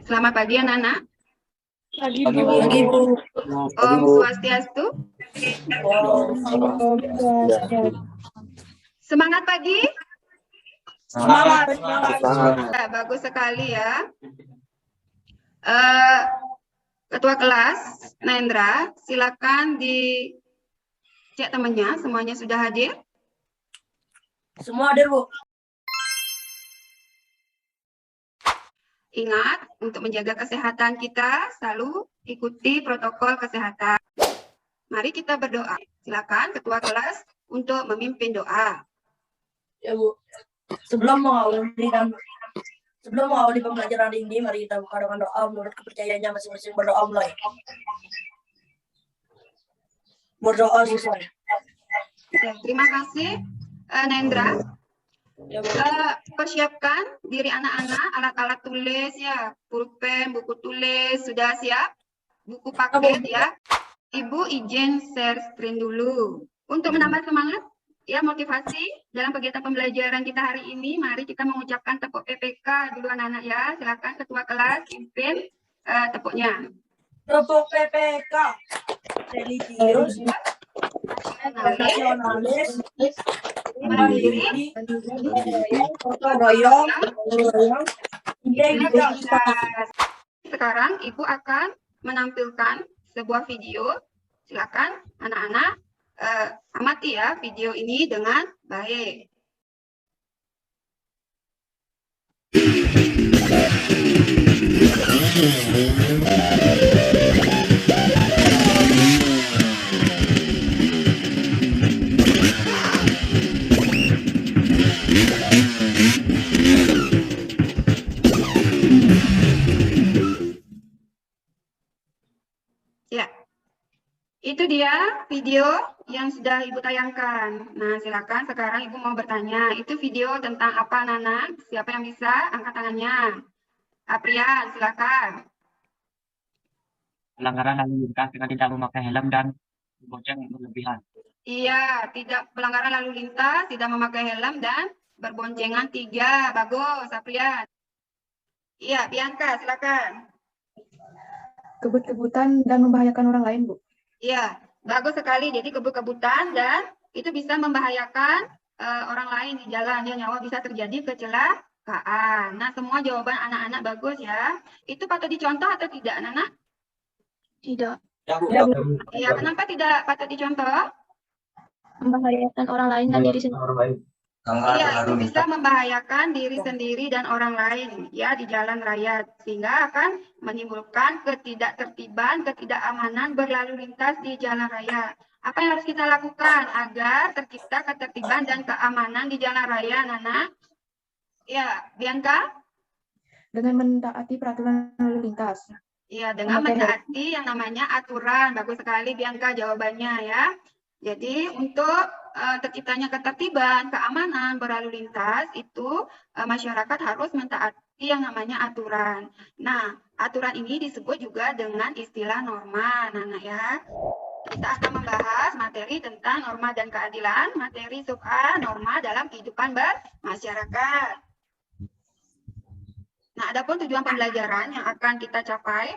Selamat pagi anak-anak. Pagi, Pagi, Bu. Bu. Pagi, Bu. Om Swastiastu. Semangat pagi. Semangat. Ya, bagus sekali ya. Ketua kelas Nendra, silakan dicek temannya. Semuanya sudah hadir? Semua hadir, Bu. Ingat, untuk menjaga kesehatan kita, selalu ikuti protokol kesehatan. Mari kita berdoa. Silakan Ketua kelas untuk memimpin doa. Ya, Bu. Sebelum mengawali pembelajaran hari ini, mari kita buka dengan doa menurut kepercayaannya masing-masing. Berdoa mulai. Berdoa sesuai. Ya, terima kasih, Nendra. Ya, Bu. Persiapkan diri anak-anak, alat-alat tulis ya, pulpen, buku tulis, sudah siap? Buku paket ya. Ibu izin share screen dulu. Untuk menambah semangat, ya motivasi dalam kegiatan pembelajaran kita hari ini, mari kita mengucapkan tepuk PPK dulu anak-anak ya. Silakan Ketua kelas pimpin tepuknya. Tepuk PPK. Religius, nasionalis, mandiri, gotong royong, integritas. Sekarang Ibu akan menampilkan sebuah video. Silakan anak-anak amati ya video ini dengan baik. Ya, itu dia video yang sudah Ibu tayangkan. Nah, silakan sekarang Ibu mau bertanya. Itu video tentang apa, Nana? Siapa yang bisa angkat tangannya? Aprian, silakan. Pelanggaran lalu lintas dengan tidak memakai helm dan berbonceng berlebihan. Iya, tidak pelanggaran lalu lintas, tidak memakai helm dan berboncengan 3. Bagus, Aprian. Iya, Bianca, silakan. Kebut-kebutan dan membahayakan orang lain, Bu. Iya, bagus sekali. Jadi kebut-kebutan dan itu bisa membahayakan orang lain di jalan. Ya, nyawa bisa terjadi kecelakaan. Nah, semua jawaban anak-anak bagus ya. Itu patut dicontoh atau tidak, anak-anak? Tidak. Iya, kenapa tidak patut dicontoh? Membahayakan orang lain dan diri sendiri. Iya, itu bisa membahayakan diri sendiri dan orang lain ya di jalan raya sehingga akan menimbulkan ketidaktertiban, ketidakamanan berlalu lintas di jalan raya. Apa yang harus kita lakukan agar tercipta ketertiban dan keamanan di jalan raya, Nana? Ya, Bianca? Dengan mentaati peraturan lalu lintas. Iya, dengan mentaati yang namanya aturan. Bagus sekali Bianca jawabannya ya. Jadi untuk terciptanya ketertiban, keamanan berlalu lintas itu masyarakat harus mentaati yang namanya aturan. Nah, aturan ini disebut juga dengan istilah norma, Nana ya. Kita akan membahas materi tentang norma dan keadilan, materi sub A, norma dalam kehidupan bermasyarakat. Nah, adapun tujuan pembelajaran yang akan kita capai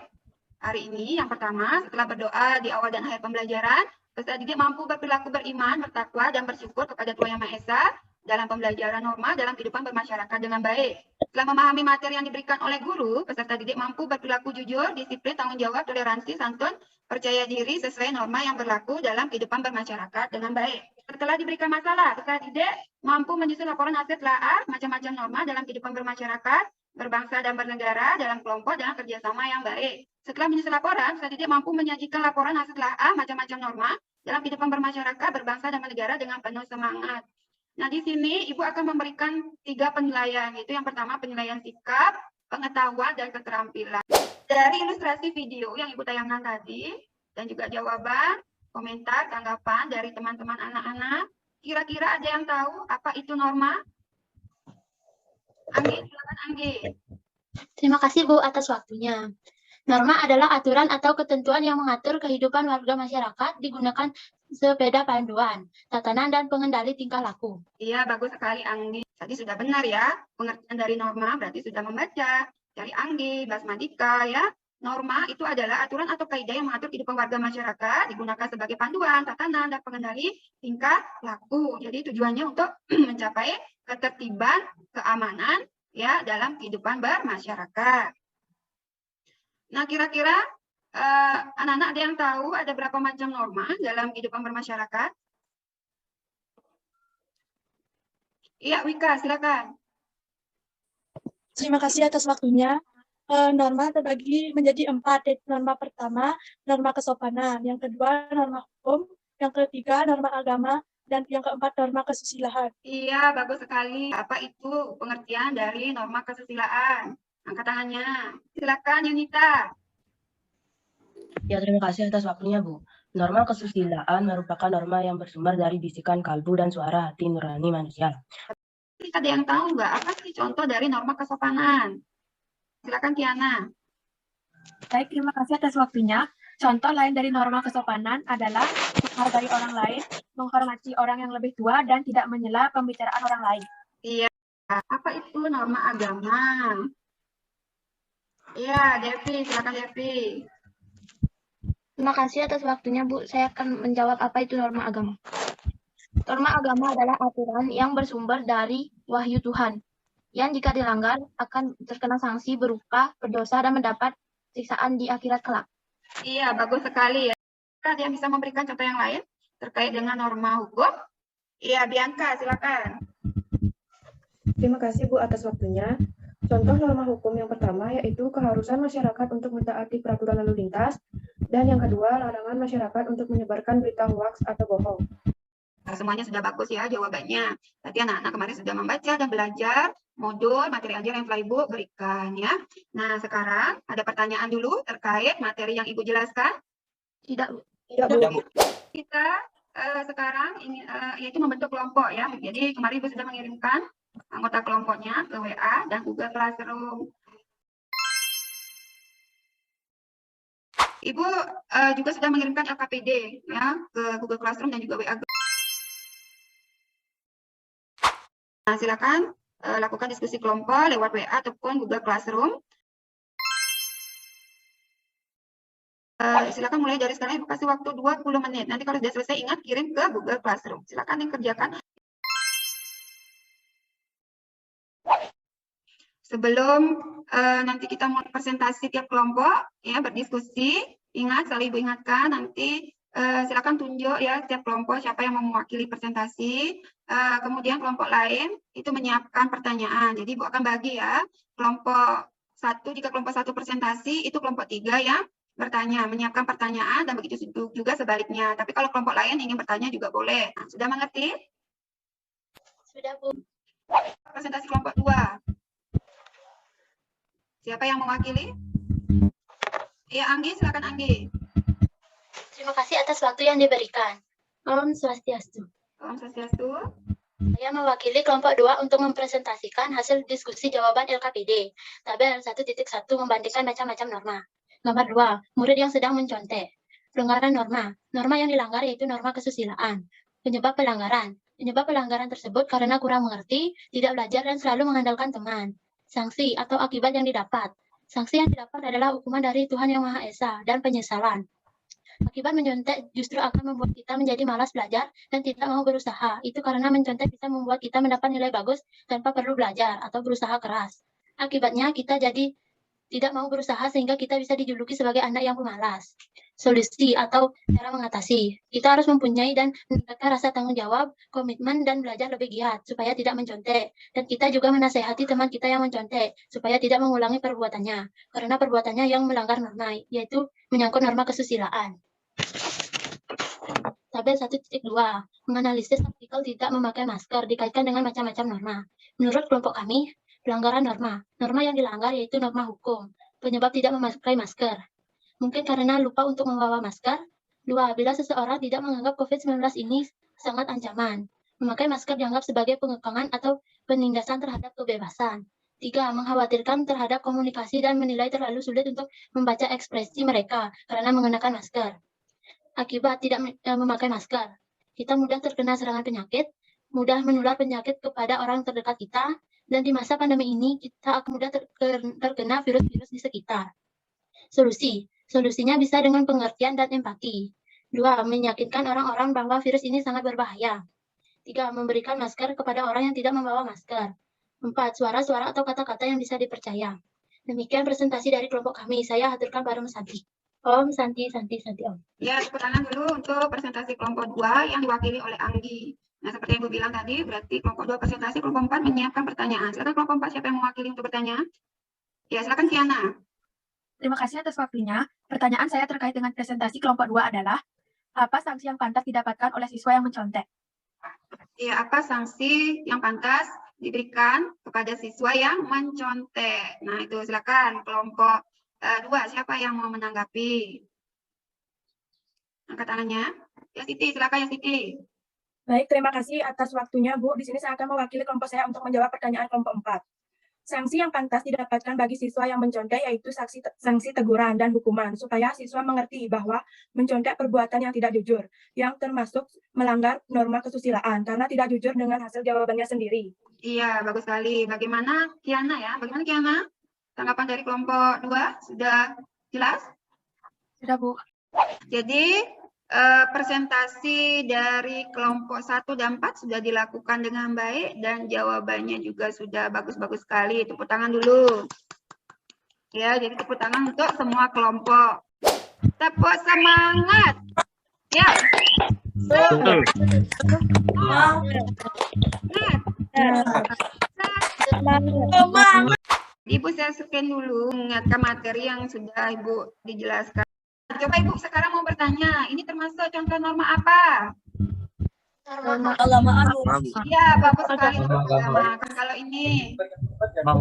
hari ini, yang pertama, setelah berdoa di awal dan akhir pembelajaran, peserta didik mampu berperilaku beriman, bertakwa, dan bersyukur kepada Tuhan Yang Maha Esa dalam pembelajaran norma dalam kehidupan bermasyarakat dengan baik. Setelah memahami materi yang diberikan oleh guru, peserta didik mampu berperilaku jujur, disiplin, tanggung jawab, toleransi, santun, percaya diri sesuai norma yang berlaku dalam kehidupan bermasyarakat dengan baik. Setelah diberikan masalah, peserta didik mampu menyusun laporan hasil telaah macam-macam norma dalam kehidupan bermasyarakat, berbangsa dan bernegara dalam kelompok dalam kerjasama yang baik. Setelah menyusun laporan, peserta didik mampu menyajikan laporan hasil telaah macam-macam norma dalam kehidupan bermasyarakat, berbangsa dan bernegara dengan penuh semangat. Nah, di sini Ibu akan memberikan 3 penilaian, yaitu yang pertama penilaian sikap, pengetahuan, dan keterampilan. Dari ilustrasi video yang Ibu tayangkan tadi, dan juga jawaban, komentar, tanggapan dari teman-teman anak-anak, kira-kira ada yang tahu apa itu norma? Anggi, silakan Anggi. Terima kasih Bu atas waktunya. Norma adalah aturan atau ketentuan yang mengatur kehidupan warga masyarakat digunakan sepeda panduan, tatanan, dan pengendali tingkah laku. Iya, bagus sekali Anggi. Tadi sudah benar ya, pengertian dari norma berarti sudah membaca. dari Anggi, Basmadika ya. Norma itu adalah aturan atau kaidah yang mengatur kehidupan warga masyarakat, digunakan sebagai panduan, tatanan, dan pengendali tingkah laku. Jadi tujuannya untuk mencapai ketertiban, keamanan ya dalam kehidupan bermasyarakat. Nah, kira-kira anak-anak ada yang tahu ada berapa macam norma dalam kehidupan bermasyarakat? Iya, Wika, silakan. Terima kasih atas waktunya. Norma terbagi menjadi 4, yaitu norma pertama, norma kesopanan, yang kedua, norma hukum, yang ketiga, norma agama, dan yang keempat, norma kesusilaan. Iya, bagus sekali. Apa itu pengertian dari norma kesusilaan? Angkat tangannya. Silakan, Yunita. Ya, terima kasih atas waktunya, Bu. Norma kesusilaan merupakan norma yang bersumber dari bisikan kalbu dan suara hati nurani manusia. Ada yang tahu nggak apa sih contoh dari norma kesopanan? Silakan, Tiana. Baik, terima kasih atas waktunya. Contoh lain dari norma kesopanan adalah menghargai orang lain, menghormati orang yang lebih tua, dan tidak menyela pembicaraan orang lain. Iya. Apa itu norma agama? Iya, Devi. Silakan, Devi. Terima kasih atas waktunya, Bu. Saya akan menjawab apa itu norma agama. Norma agama adalah aturan yang bersumber dari wahyu Tuhan, yang jika dilanggar akan terkena sanksi berupa berdosa dan mendapat siksaan di akhirat kelak. Iya, bagus sekali ya. Ada yang bisa memberikan contoh yang lain terkait dengan norma hukum? Iya, Bianca, silakan. Terima kasih Bu atas waktunya. Contoh norma hukum yang pertama yaitu keharusan masyarakat untuk mentaati peraturan lalu lintas, dan yang kedua larangan masyarakat untuk menyebarkan berita hoaks atau bohong. Semuanya sudah bagus ya jawabannya. Berarti anak-anak kemarin sudah membaca dan belajar modul materi ajar yang telah Ibu berikan ya. Nah, sekarang ada pertanyaan dulu terkait materi yang Ibu jelaskan? Tidak, Bu. Tidak Bu. Kita sekarang ini yaitu membentuk kelompok ya. Jadi kemarin Ibu sudah mengirimkan anggota kelompoknya ke WA dan Google Classroom. Ibu juga sudah mengirimkan LKPD ya ke Google Classroom dan juga WA. Nah, silakan lakukan diskusi kelompok lewat WA ataupun Google Classroom. Silakan mulai dari sekarang, Ibu kasih waktu 20 menit. Nanti kalau sudah selesai ingat kirim ke Google Classroom. Silakan dikerjakan. Sebelum nanti kita mau presentasi tiap kelompok ya berdiskusi, ingat selalu Ibu ingatkan nanti silakan tunjuk ya tiap kelompok siapa yang mau mewakili presentasi. Kemudian kelompok lain itu menyiapkan pertanyaan. Jadi Ibu akan bagi ya kelompok 1, jika kelompok 1 presentasi itu kelompok 3 yang bertanya, menyiapkan pertanyaan, dan begitu juga sebaliknya. Tapi kalau kelompok lain ingin bertanya juga boleh. Nah, sudah mengerti? Sudah, Bu. Presentasi kelompok 2. Siapa yang mewakili? Ya, Anggi, silakan Anggi. Terima kasih atas waktu yang diberikan. Om Swastiastu. Om Swastiastu. Saya mewakili kelompok 2 untuk mempresentasikan hasil diskusi jawaban LKPD. Tabel 1.1 membandingkan macam-macam norma. Nomor 2, murid yang sedang mencontek. Pelanggaran norma. Norma yang dilanggar yaitu norma kesusilaan. Penyebab pelanggaran. Penyebab pelanggaran tersebut karena kurang mengerti, tidak belajar, dan selalu mengandalkan teman. Sanksi atau akibat yang didapat. Sanksi yang didapat adalah hukuman dari Tuhan Yang Maha Esa dan penyesalan. Akibat mencontek justru akan membuat kita menjadi malas belajar dan tidak mau berusaha. Itu karena mencontek bisa membuat kita mendapat nilai bagus tanpa perlu belajar atau berusaha keras. Akibatnya kita jadi tidak mau berusaha sehingga kita bisa dijuluki sebagai anak yang pemalas. Solusi atau cara mengatasi. Kita harus mempunyai dan meningkatkan rasa tanggung jawab, komitmen, dan belajar lebih giat supaya tidak mencontek. Dan kita juga menasehati teman kita yang mencontek supaya tidak mengulangi perbuatannya. Karena perbuatannya yang melanggar norma, yaitu menyangkut norma kesusilaan. Tabel 1.2. Menganalisis artikel tidak memakai masker dikaitkan dengan macam-macam norma. Menurut kelompok kami, pelanggaran norma. Norma yang dilanggar yaitu norma hukum. Penyebab tidak memakai masker. Mungkin karena lupa untuk membawa masker. 2. Bila seseorang tidak menganggap COVID-19 ini sangat ancaman. Memakai masker dianggap sebagai pengekangan atau penindasan terhadap kebebasan. 3. Mengkhawatirkan terhadap komunikasi dan menilai terlalu sulit untuk membaca ekspresi mereka karena mengenakan masker. Akibat tidak memakai masker. Kita mudah terkena serangan penyakit, mudah menular penyakit kepada orang terdekat kita, Dan di masa pandemi ini, kita akan mudah terkena virus-virus di sekitar. Solusinya bisa dengan pengertian dan empati. 2. Meyakinkan orang-orang bahwa virus ini sangat berbahaya. 3. Memberikan masker kepada orang yang tidak membawa masker. 4. Suara-suara atau kata-kata yang bisa dipercaya. Demikian presentasi dari kelompok kami. Saya haturkan pada Mas Santi. Om Santi Om. Ya, tepuk tangan dulu untuk presentasi kelompok 2 yang diwakili oleh Anggi. Nah, seperti yang Ibu bilang tadi, berarti kelompok 2 presentasi, kelompok 4 menyiapkan pertanyaan. Silakan kelompok 4, siapa yang mewakili untuk bertanya? Ya, silakan Kiana. Terima kasih atas waktunya. Pertanyaan saya terkait dengan presentasi kelompok 2 adalah, apa sanksi yang pantas didapatkan oleh siswa yang mencontek? Ya, apa sanksi yang pantas diberikan kepada siswa yang mencontek? Nah, itu silakan kelompok 2, siapa yang mau menanggapi? Angkat tangannya. Ya, Siti, silakan ya Siti. Baik, terima kasih atas waktunya, Bu. Di sini saya akan mewakili kelompok saya untuk menjawab pertanyaan kelompok 4. Sanksi yang pantas didapatkan bagi siswa yang mencontek yaitu sanksi teguran dan hukuman, supaya siswa mengerti bahwa mencontek perbuatan yang tidak jujur, yang termasuk melanggar norma kesusilaan, karena tidak jujur dengan hasil jawabannya sendiri. Iya, bagus sekali. Bagaimana Kiana ya? Bagaimana Kiana? Tanggapan dari kelompok 2 sudah jelas? Sudah, Bu. Jadi, presentasi dari kelompok 1 dan 4 sudah dilakukan dengan baik dan jawabannya juga sudah bagus-bagus sekali. Tepuk tangan dulu. Ya, jadi tepuk tangan untuk semua kelompok. Tepuk semangat. Ya. Ibu saya scan dulu mengingatkan materi yang sudah Ibu dijelaskan. Coba Ibu sekarang mau bertanya, ini termasuk contoh norma apa? Norma Agama. Iya, bagus sekali. Agama. Kalau ini,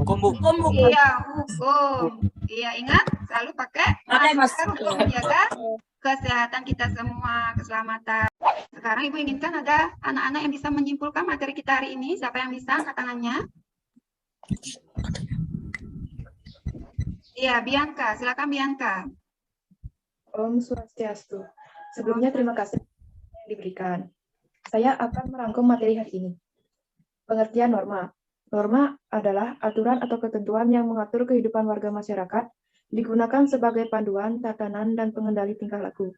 Hukum. iya hukum. Iya, ingat selalu pakai masker untuk menjaga kesehatan kita semua, keselamatan. Sekarang Ibu inginkan ada anak-anak yang bisa menyimpulkan materi kita hari ini. Siapa yang bisa? Angkat tangannya. Iya, Bianca. Silakan Bianca. Om Swastiastu. Sebelumnya terima kasih yang diberikan. Saya akan merangkum materi hari ini. Pengertian norma. Norma adalah aturan atau ketentuan yang mengatur kehidupan warga masyarakat, digunakan sebagai panduan, tatanan, dan pengendali tingkah laku.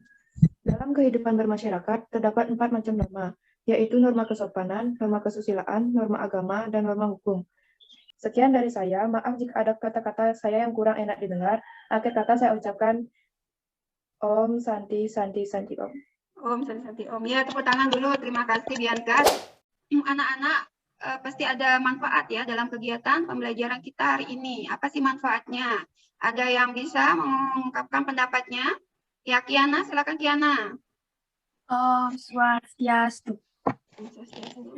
Dalam kehidupan bermasyarakat, terdapat 4 macam norma, yaitu norma kesopanan, norma kesusilaan, norma agama, dan norma hukum. Sekian dari saya, maaf jika ada kata-kata saya yang kurang enak didengar. Akhir kata saya ucapkan Om Santi Om. Om Santi Om. Ya, tepuk tangan dulu. Terima kasih Bianca. Anak-anak pasti ada manfaat ya dalam kegiatan pembelajaran kita hari ini. Apa sih manfaatnya? Ada yang bisa mengungkapkan pendapatnya? Ya, Kiana, silakan Kiana. Om Swastiastu.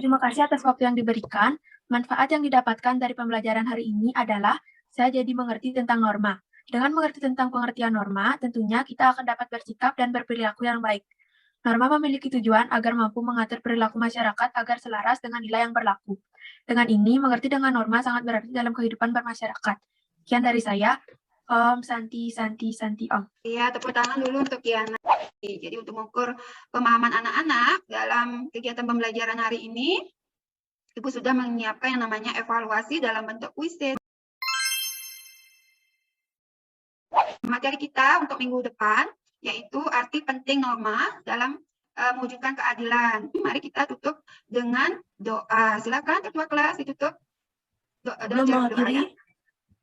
Terima kasih atas waktu yang diberikan. Manfaat yang didapatkan dari pembelajaran hari ini adalah saya jadi mengerti tentang norma. Dengan mengerti tentang pengertian norma, tentunya kita akan dapat bersikap dan berperilaku yang baik. Norma memiliki tujuan agar mampu mengatur perilaku masyarakat agar selaras dengan nilai yang berlaku. Dengan ini, mengerti dengan norma sangat berarti dalam kehidupan bermasyarakat. Sekian dari saya. Om Santi Om. Iya, tepuk tangan dulu untuk Kiana. Jadi untuk mengukur pemahaman anak-anak dalam kegiatan pembelajaran hari ini, Ibu sudah menyiapkan yang namanya evaluasi dalam bentuk kuis. Materi kita untuk minggu depan yaitu arti penting norma dalam mewujudkan keadilan. Mari kita tutup dengan doa. Silakan ketua kelas ditutup.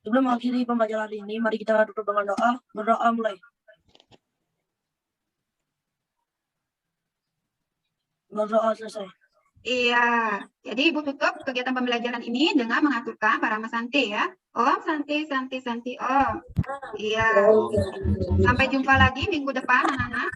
Sebelum mengakhiri pembelajaran ini, mari kita tutup dengan doa. Berdoa mulai. Berdoa selesai. Iya, jadi Ibu tutup kegiatan pembelajaran ini dengan mengaturkan para Mas Santi ya. Om Santi Om. Iya. Sampai jumpa lagi minggu depan anak-anak.